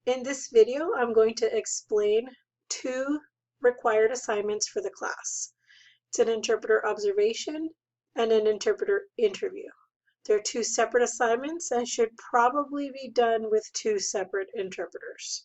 In this video, I'm going to explain two required assignments for the class. It's an interpreter observation and an interpreter interview. They're two separate assignments and should probably be done with two separate interpreters.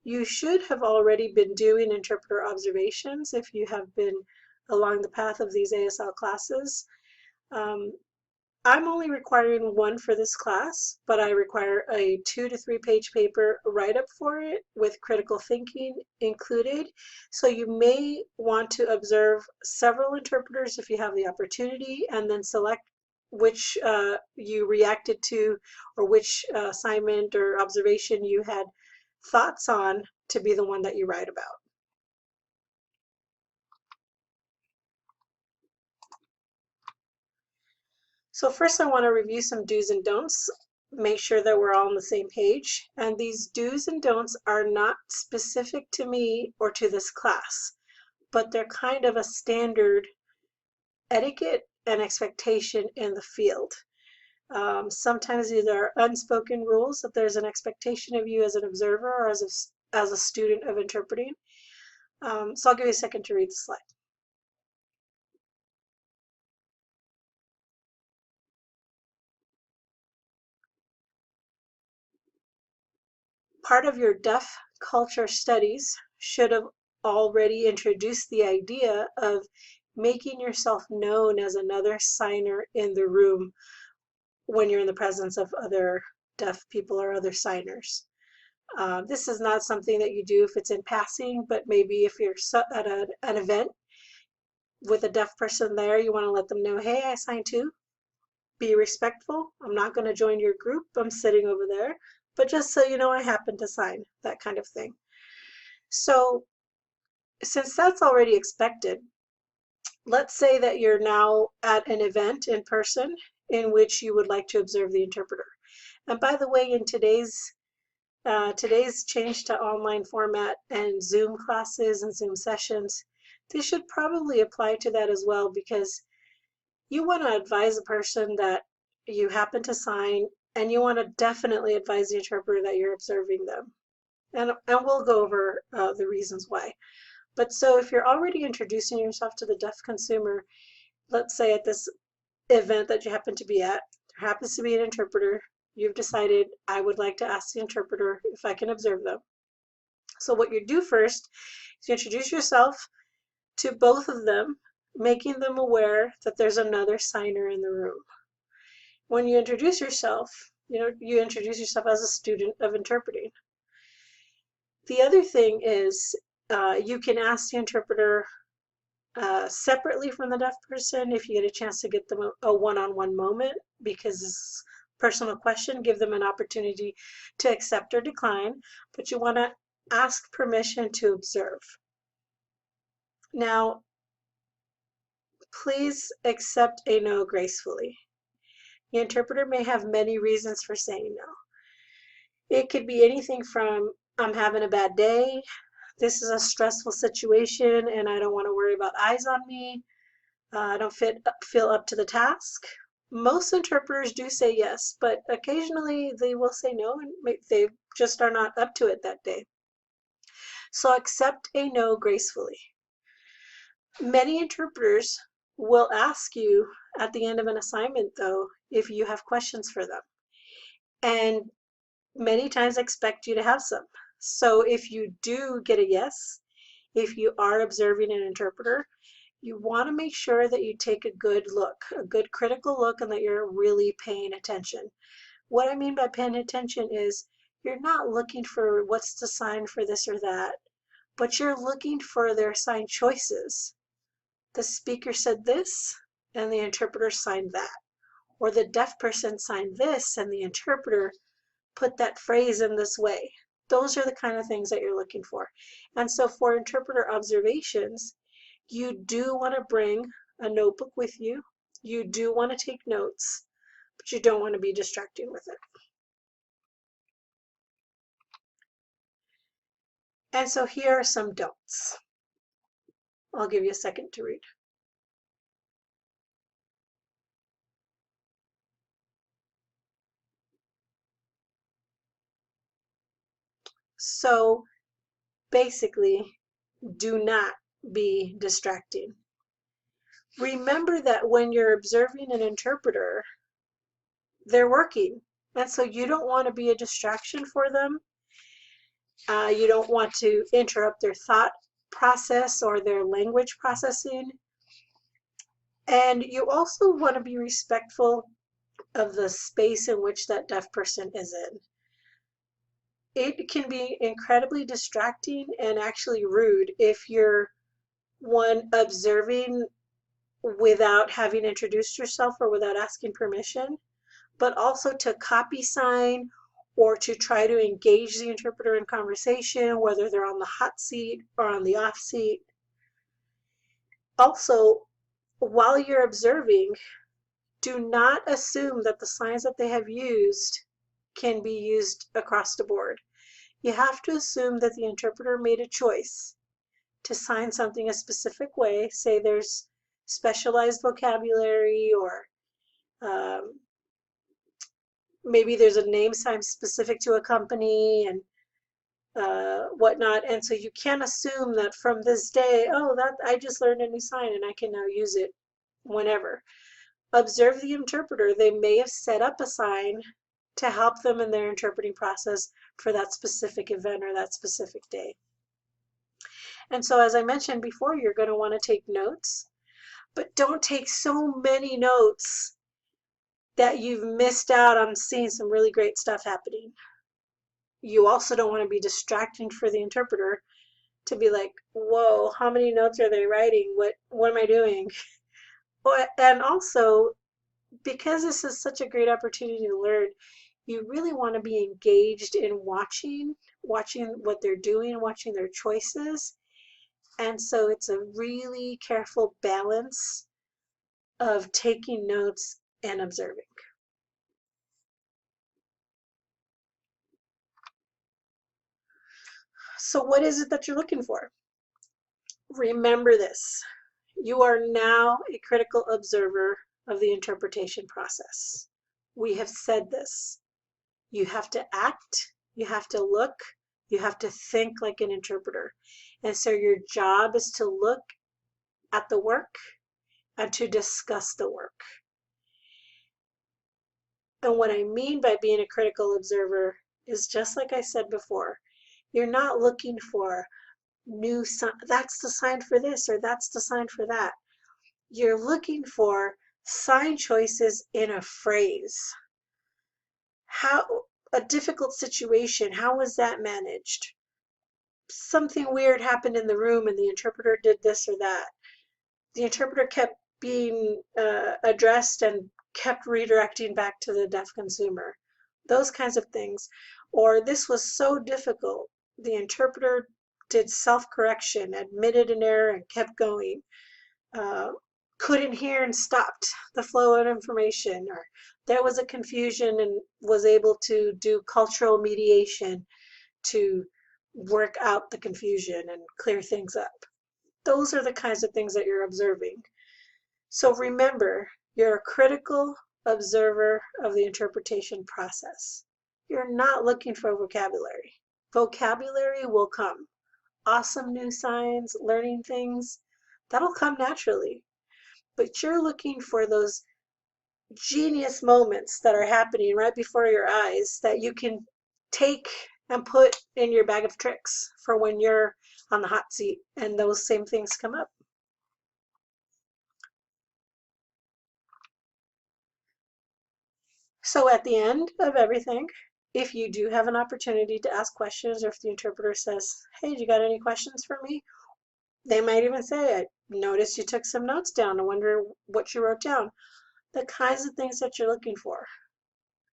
You should have already been doing interpreter observations if you have been along the path of these ASL classes. I'm only requiring one for this class, but I require a 2 to 3 page paper write-up for it with critical thinking included. So you may want to observe several interpreters if you have the opportunity, and then select which you reacted to or which assignment or observation you had thoughts on to be the one that you write about. So first I want to review some do's and don'ts, make sure that we're all on the same page. And these do's and don'ts are not specific to me or to this class, but they're kind of a standard etiquette and expectation in the field. Sometimes these are unspoken rules that there's an expectation of you as an observer or as a student of interpreting. So I'll give you a second to read the slide. Part of your deaf culture studies should have already introduced the idea of making yourself known as another signer in the room when you're in the presence of other deaf people or other signers. This is not something that you do if it's in passing, but maybe if you're at an event with a deaf person there, you want to let them know, hey, I signed too. Be respectful. I'm not going to join your group. I'm sitting over there. But just so you know, I happen to sign, that kind of thing. So since that's already expected, let's say that you're now at an event in person in which you would like to observe the interpreter. And by the way, in today's change to online format and Zoom classes and Zoom sessions, this should probably apply to that as well, because you want to advise a person that you happen to sign, and you want to definitely advise the interpreter that you're observing them. And we'll go over the reasons why. But so if you're already introducing yourself to the deaf consumer, let's say at this event that you happen to be at, there happens to be an interpreter, you've decided, I would like to ask the interpreter if I can observe them. So what you do first is you introduce yourself to both of them, making them aware that there's another signer in the room. When you introduce yourself, you introduce yourself as a student of interpreting. The other thing is you can ask the interpreter separately from the deaf person if you get a chance to get them a one-on-one moment, because it's a personal question. Give them an opportunity to accept or decline, but you want to ask permission to observe. Now, please accept a no gracefully. The interpreter may have many reasons for saying no. It could be anything from, I'm having a bad day, this is a stressful situation and I don't want to worry about eyes on me, I don't feel up to the task. Most interpreters do say yes, but occasionally they will say no, and they just are not up to it that day. So accept a no gracefully. Many interpreters will ask you at the end of an assignment, though, if you have questions for them, and many times expect you to have some. So if you do get a yes, if you are observing an interpreter, you want to make sure that you take a good look, a good critical look, and that you're really paying attention. What I mean by paying attention is you're not looking for what's the sign for this or that, but you're looking for their sign choices. The speaker said this, and the interpreter signed that. Or the deaf person signed this, and the interpreter put that phrase in this way. Those are the kind of things that you're looking for. And so for interpreter observations, you do want to bring a notebook with you. You do want to take notes, but you don't want to be distracting with it. And so here are some don'ts. I'll give you a second to read. So basically, do not be distracting. Remember that when you're observing an interpreter, they're working. And so you don't want to be a distraction for them. You don't want to interrupt their thought process or their language processing. And you also want to be respectful of the space in which that deaf person is in. It can be incredibly distracting and actually rude if you're one observing without having introduced yourself or without asking permission, but also to copy sign or to try to engage the interpreter in conversation, whether they're on the hot seat or on the off seat. Also, while you're observing, do not assume that the signs that they have used can be used across the board. You have to assume that the interpreter made a choice to sign something a specific way. Say there's specialized vocabulary, or maybe there's a name sign specific to a company and whatnot. And so you can't assume that from this day, oh, that I just learned a new sign and I can now use it whenever. Observe the interpreter. They may have set up a sign to help them in their interpreting process for that specific event or that specific day. And so, as I mentioned before, you're going to want to take notes, but don't take so many notes that you've missed out on seeing some really great stuff happening. You also don't want to be distracting for the interpreter to be like, whoa, how many notes are they writing? What am I doing? And also, because this is such a great opportunity to learn, you really want to be engaged in watching what they're doing, watching their choices. And so it's a really careful balance of taking notes and observing. So what is it that you're looking for? Remember this. You are now a critical observer of the interpretation process. We have said this. You have to act, you have to look, you have to think like an interpreter. And so your job is to look at the work and to discuss the work. And what I mean by being a critical observer is just like I said before, you're not looking for new sign, that's the sign for this or that's the sign for that. You're looking for sign choices in a phrase. How a difficult situation, how was that managed? Something weird happened in the room and the interpreter did this or that. The interpreter kept being addressed and kept redirecting back to the deaf consumer. Those kinds of things. Or this was so difficult, the interpreter did self-correction, admitted an error and kept going. Couldn't hear and stopped the flow of information, or there was a confusion and was able to do cultural mediation to work out the confusion and clear things up. Those are the kinds of things that you're observing. So remember, you're a critical observer of the interpretation process. You're not looking for vocabulary. Vocabulary will come. Awesome new signs, learning things, that'll come naturally. But you're looking for those genius moments that are happening right before your eyes that you can take and put in your bag of tricks for when you're on the hot seat and those same things come up. So at the end of everything, if you do have an opportunity to ask questions, or if the interpreter says, hey, do you got any questions for me? They might even say, I noticed you took some notes down. I wonder what you wrote down. The kinds of things that you're looking for.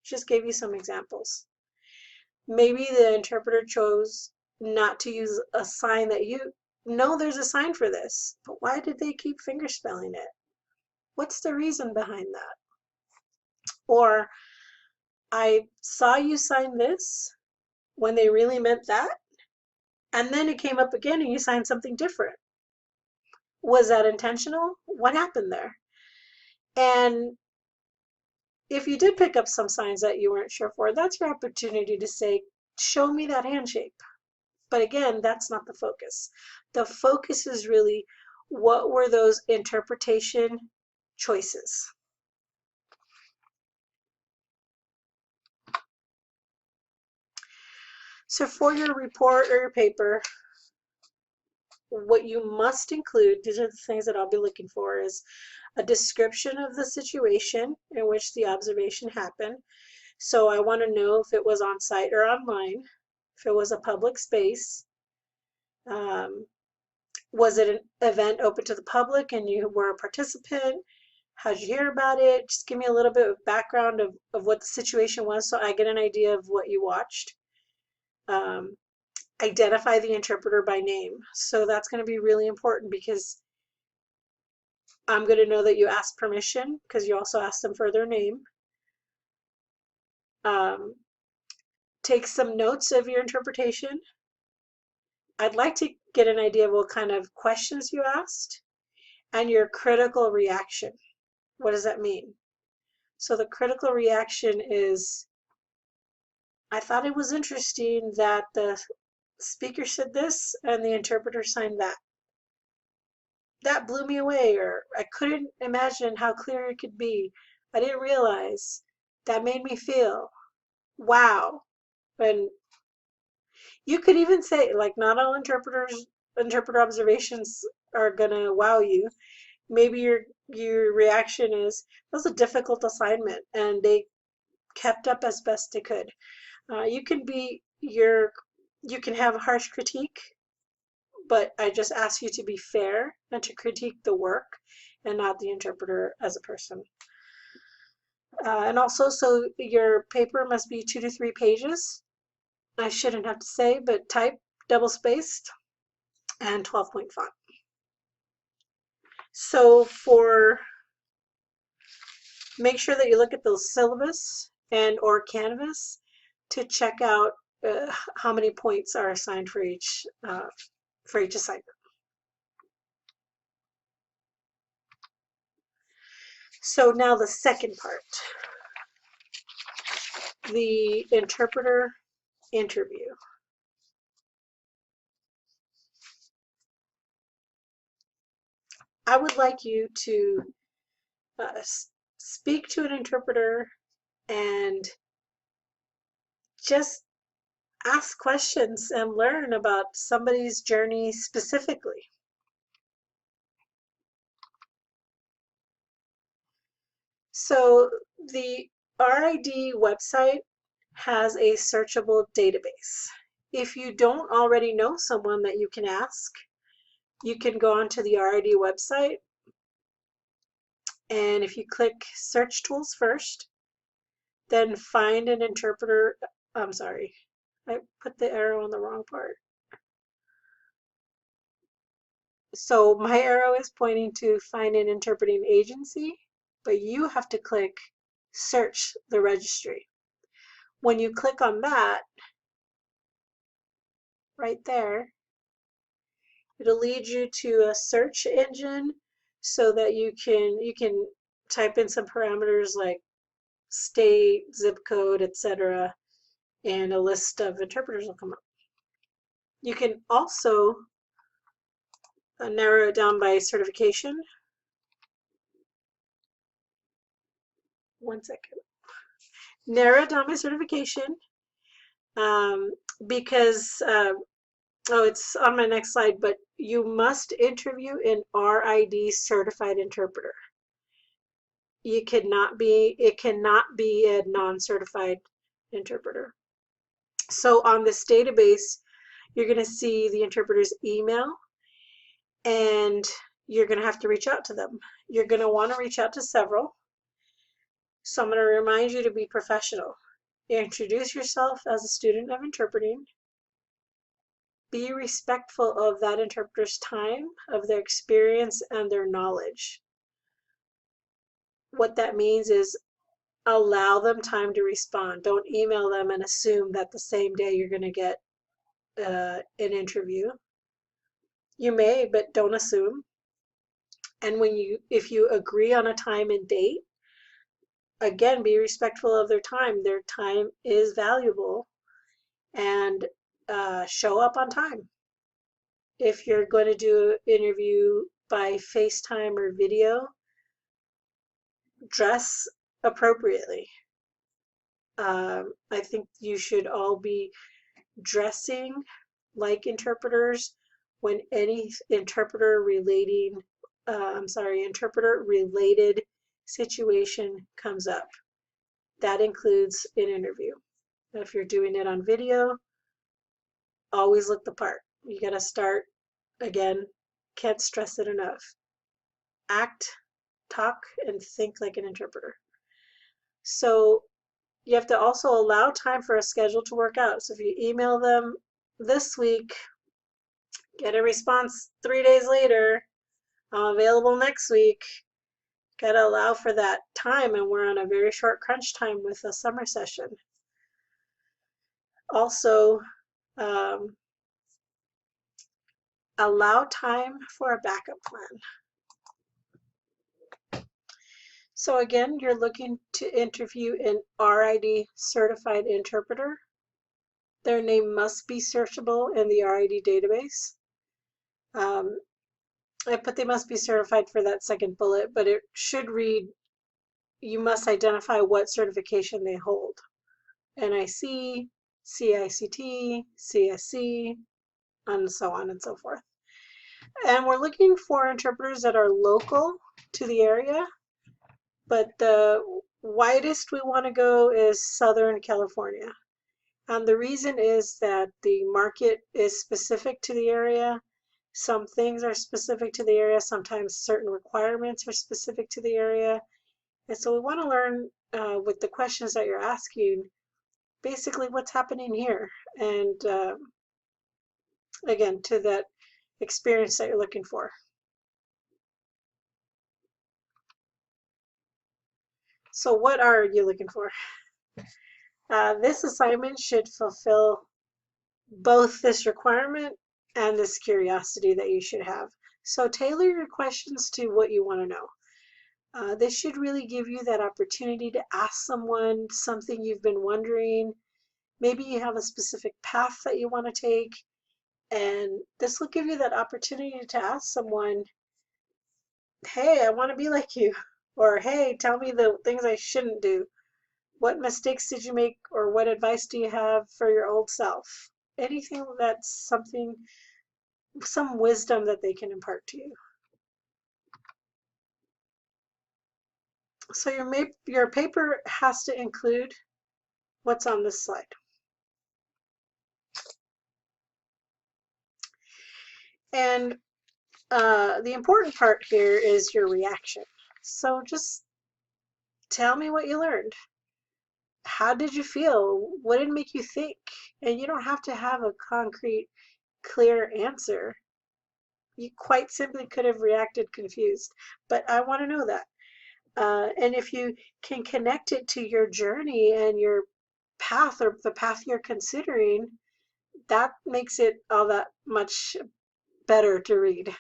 Just gave you some examples. Maybe the interpreter chose not to use a sign that you know there's a sign for this, but why did they keep fingerspelling it? What's the reason behind that? Or I saw you sign this when they really meant that, and then it came up again and you signed something different. Was that intentional? What happened there? And if you did pick up some signs that you weren't sure for, that's your opportunity to say, show me that hand shape. But again, that's not the focus. The focus is really, what were those interpretation choices? So for your report or your paper, what you must include, these are the things that I'll be looking for, is a description of the situation in which the observation happened. So I want to know if it was on site or online, if it was a public space, was it an event open to the public and you were a participant? How'd you hear about it? Just give me a little bit of background of what the situation was so I get an idea of what you watched. Identify the interpreter by name. So that's going to be really important because I'm going to know that you asked permission because you also asked them for their name. Take some notes of your interpretation. I'd like to get an idea of what kind of questions you asked and your critical reaction. What does that mean? So the critical reaction is, I thought it was interesting that the speaker said this and the interpreter signed that. That blew me away, or I couldn't imagine how clear it could be. I didn't realize. That made me feel, wow. And you could even say, like, not all interpreter observations are gonna wow you. Maybe your reaction is, that was a difficult assignment and they kept up as best they could. You can have harsh critique, but I just ask you to be fair and to critique the work and not the interpreter as a person. And also, so your paper must be 2 to 3 pages. I shouldn't have to say, but type, double spaced, and 12-point font. So make sure that you look at the syllabus and or Canvas to check out how many points are assigned for each assignment. So now the second part, the interpreter interview. I would like you to speak to an interpreter and just ask questions and learn about somebody's journey specifically. So the RID website has a searchable database. If you don't already know someone that you can ask, you can go onto the RID website, and if you click search tools first, then find an interpreter. I'm sorry, I put the arrow on the wrong part. So my arrow is pointing to find an interpreting agency, but you have to click search the registry. When you click on that, right there, it'll lead you to a search engine so that you can type in some parameters like state, zip code, etc., and a list of interpreters will come up. You can also narrow it down by certification. One second. Narrow it down by certification because oh, it's on my next slide, but you must interview an RID certified interpreter. It cannot be a non-certified interpreter. So on this database, you're going to see the interpreter's email, and you're going to have to reach out to them. You're going to want to reach out to several. So I'm going to remind you to be professional. Introduce yourself as a student of interpreting. Be respectful of that interpreter's time, of their experience, and their knowledge. What that means is allow them time to respond. Don't email them and assume that the same day you're going to get an interview. You may, but don't assume. And if you agree on a time and date, again, be respectful of their time. Their time is valuable, and show up on time. If you're going to do an interview by FaceTime or video, dress appropriately. I think you should all be dressing like interpreters when any interpreter related situation comes up. That includes an interview. If you're doing it on video, always look the part. You got to start, again, can't stress it enough. Act, talk, and think like an interpreter. So you have to also allow time for a schedule to work out. So if you email them this week, get a response 3 days later, I'm available next week. Got to allow for that time, and we're on a very short crunch time with a summer session. Also, allow time for a backup plan. So again, you're looking to interview an RID certified interpreter. Their name must be searchable in the RID database. But they must be certified for that second bullet, but it should read, you must identify what certification they hold. NIC, CICT, CSC, and so on and so forth. And we're looking for interpreters that are local to the area, but the widest we want to go is Southern California. And the reason is that the market is specific to the area. Some things are specific to the area. Sometimes certain requirements are specific to the area. And so we want to learn with the questions that you're asking, basically what's happening here. And again, to that experience that you're looking for. So what are you looking for? This assignment should fulfill both this requirement and this curiosity that you should have. So tailor your questions to what you want to know. This should really give you that opportunity to ask someone something you've been wondering. Maybe you have a specific path that you want to take, and this will give you that opportunity to ask someone, hey, I want to be like you, or hey, tell me the things I shouldn't do. What mistakes did you make, or what advice do you have for your old self? Anything that's something, some wisdom that they can impart to you. So your paper has to include what's on this slide. And the important part here is your reaction. So just tell me what you learned. How did you feel? What did it make you think? And you don't have to have a concrete, clear answer. You quite simply could have reacted confused, but I want to know that. And if you can connect it to your journey and your path, or the path you're considering, that makes it all that much better to read.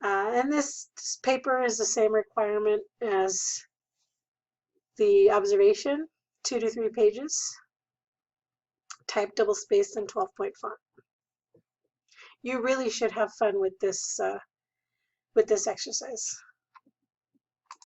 And this paper is the same requirement as the observation, 2 to 3 pages, type double-spaced and 12-point font. You really should have fun with this exercise.